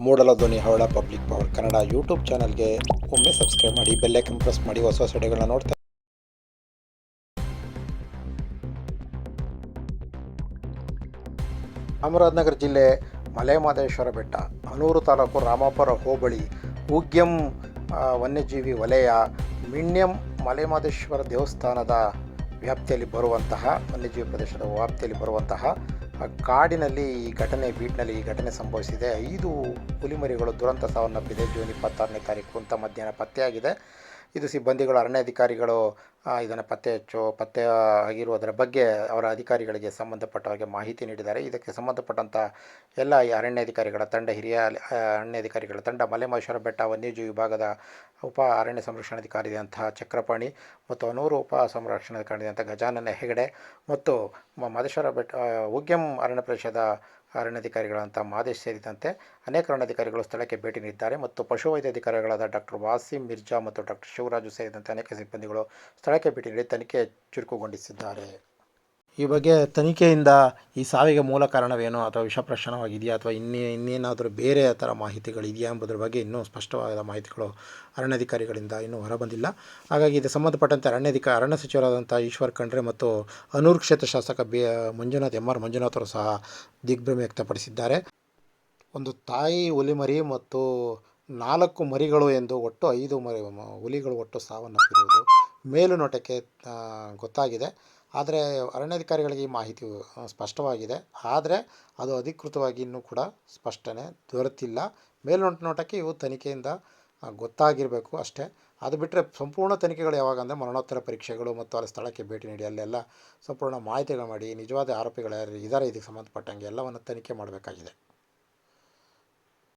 ಮೂಡಲಧ್ವನಿ ಹವಳ public power Kannada YouTube ಚಾನಲ್ಗೆ ಒಮ್ಮೆ subscribe ಮಾಡಿ, ಬೆಲ್ಲೈಕನ್ ಪ್ರೆಸ್ ಮಾಡಿ ಹೊಸ ಹೊಸ ವಿಡಿಯೋಗಳನ್ನ ನೋಡ್ತಾ. ಚಾಮರಾಜನಗರ ಜಿಲ್ಲೆ ಮಲೆಮಹದೇಶ್ವರ ಬೆಟ್ಟ, ಹನೂರು ತಾಲೂಕು ರಾಮಾಪುರ ಹೋಬಳಿ, ಉಗ್ಯಂ ವನ್ಯಜೀವಿ ವಲಯ, ಮಿಣ್ಯಂ ಮಲೆಮಹದೇಶ್ವರ ದೇವಸ್ಥಾನದ ವ್ಯಾಪ್ತಿಯಲ್ಲಿ ಬರುವಂತಹ ವನ್ಯಜೀವಿ ಪ್ರದೇಶದ ವ್ಯಾಪ್ತಿಯಲ್ಲಿ ಬರುವಂತಹ ಕಾಡಿನಲ್ಲಿ ಈ ಘಟನೆ ಸಂಭವಿಸಿದೆ. 5 ಹುಲಿಮರಿಗಳು ದುರಂತ ಸಾವನ್ನಪ್ಪಿದೆ. ಜೂನ್ 26ನೇ ತಾರೀಕು ಅಂತ ಮಧ್ಯಾಹ್ನ ಪತ್ತೆಯಾಗಿದೆ. ಇದು ಸಿಬ್ಬಂದಿಗಳು, ಅರಣ್ಯಾಧಿಕಾರಿಗಳು ಇದನ್ನು ಪತ್ತೆ ಆಗಿರುವುದರ ಬಗ್ಗೆ ಅವರ ಅಧಿಕಾರಿಗಳಿಗೆ ಸಂಬಂಧಪಟ್ಟವರಿಗೆ ಮಾಹಿತಿ ನೀಡಿದ್ದಾರೆ. ಇದಕ್ಕೆ ಸಂಬಂಧಪಟ್ಟಂಥ ಎಲ್ಲ ಈ ಅರಣ್ಯಾಧಿಕಾರಿಗಳ ತಂಡ, ಹಿರಿಯ ಅರಣ್ಯಾಧಿಕಾರಿಗಳ ತಂಡ, ಮಲೆಮಹದೇಶ್ವರ ಬೆಟ್ಟ ವನ್ಯಜೀವಿ ವಿಭಾಗದ ಉಪ ಅರಣ್ಯ ಸಂರಕ್ಷಣಾಧಿಕಾರಿಯಾದಂತಹ ಚಕ್ರಪಾಣಿ ಮತ್ತು ಹನೂರು ಉಪ ಸಂರಕ್ಷಣಾಧಿಕಾರಿಯಾದಂಥ ಗಜಾನನ ಹೆಗಡೆ ಮತ್ತು ಮಹದೇಶ್ವರ ಬೆಟ್ಟ ಉಗ್ಯಂ ಅರಣ್ಯ ಪ್ರದೇಶದ ಅರಣ್ಯಾಧಿಕಾರಿಗಳಂಥ ಮಾದೇಶ್ ಸೇರಿದಂತೆ ಅನೇಕ ಅರಣ್ಯಾಧಿಕಾರಿಗಳು ಸ್ಥಳಕ್ಕೆ ಭೇಟಿ ನೀಡಿದ್ದಾರೆ. ಮತ್ತು ಪಶುವೈದ್ಯಾಧಿಕಾರಿಗಳಾದ ಡಾಕ್ಟರ್ ವಾಸಿಂ ಮಿರ್ಜಾ ಮತ್ತು ಡಾಕ್ಟರ್ ಶಿವರಾಜು ಸೇರಿದಂತೆ ಅನೇಕ ಸಿಬ್ಬಂದಿಗಳು ಸ್ಥಳಕ್ಕೆ ಭೇಟಿ ನೀಡಿ ತನಿಖೆ ಚುರುಕುಗೊಳಿಸಿದ್ದಾರೆ. ಈ ಬಗ್ಗೆ ತನಿಖೆಯಿಂದ ಈ ಸಾವಿಗೆ ಮೂಲ ಕಾರಣವೇನು, ಅಥವಾ ವಿಷಪ್ರಾಶನವಾಗಿದೆಯಾ, ಅಥವಾ ಇನ್ನೇನಾದರೂ ಬೇರೆ ಥರ ಮಾಹಿತಿಗಳಿದೆಯಾ ಎಂಬುದರ ಬಗ್ಗೆ ಇನ್ನೂ ಸ್ಪಷ್ಟವಾದ ಮಾಹಿತಿಗಳು ಅರಣ್ಯಾಧಿಕಾರಿಗಳಿಂದ ಇನ್ನೂ ಹೊರಬಂದಿಲ್ಲ. ಹಾಗಾಗಿ ಇದಕ್ಕೆ ಸಂಬಂಧಪಟ್ಟಂತೆ ಅರಣ್ಯ ಸಚಿವರಾದಂಥ ಈಶ್ವರ್ ಖಂಡ್ರೆ ಮತ್ತು ಹನೂರು ಕ್ಷೇತ್ರ ಶಾಸಕ ಮಂಜುನಾಥ್ ಅವರು ಸಹ ದಿಗ್ಭ್ರಮೆ ವ್ಯಕ್ತಪಡಿಸಿದ್ದಾರೆ. ಒಂದು ತಾಯಿ ಹುಲಿಮರಿ ಮತ್ತು 4 ಮರಿಗಳು ಎಂದು ಒಟ್ಟು 5 ಹುಲಿಗಳು ಒಟ್ಟು ಸಾವನ್ನಪ್ಪಿರುವುದು ಮೇಲುನೋಟಕ್ಕೆ ಗೊತ್ತಾಗಿದೆ. ಆದರೆ ಅರಣ್ಯಾಧಿಕಾರಿಗಳಿಗೆ ಈ ಮಾಹಿತಿ ಸ್ಪಷ್ಟವಾಗಿದೆ. ಆದರೆ ಅದು ಅಧಿಕೃತವಾಗಿ ಇನ್ನೂ ಕೂಡ ಸ್ಪಷ್ಟನೆ ದೊರೆತಿಲ್ಲ. ಮೇಲ್ನೋಟಕ್ಕೆ ಇವು ತನಿಖೆಯಿಂದ ಗೊತ್ತಾಗಿರಬೇಕು ಅಷ್ಟೇ. ಅದು ಬಿಟ್ಟರೆ ಸಂಪೂರ್ಣ ತನಿಖೆಗಳು ಯಾವಾಗ ಅಂದರೆ ಮರಣೋತ್ತರ ಪರೀಕ್ಷೆಗಳು ಮತ್ತು ಅಲ್ಲಿ ಸ್ಥಳಕ್ಕೆ ಭೇಟಿ ನೀಡಿ ಅಲ್ಲೆಲ್ಲ ಸಂಪೂರ್ಣ ಮಾಹಿತಿಗಳು ಮಾಡಿ ನಿಜವಾದ ಆರೋಪಿಗಳು ಯಾರು ಇದ್ದಾರೆ ಇದಕ್ಕೆ ಸಂಬಂಧಪಟ್ಟಂಗೆ ಎಲ್ಲವನ್ನು ತನಿಖೆ ಮಾಡಬೇಕಾಗಿದೆ.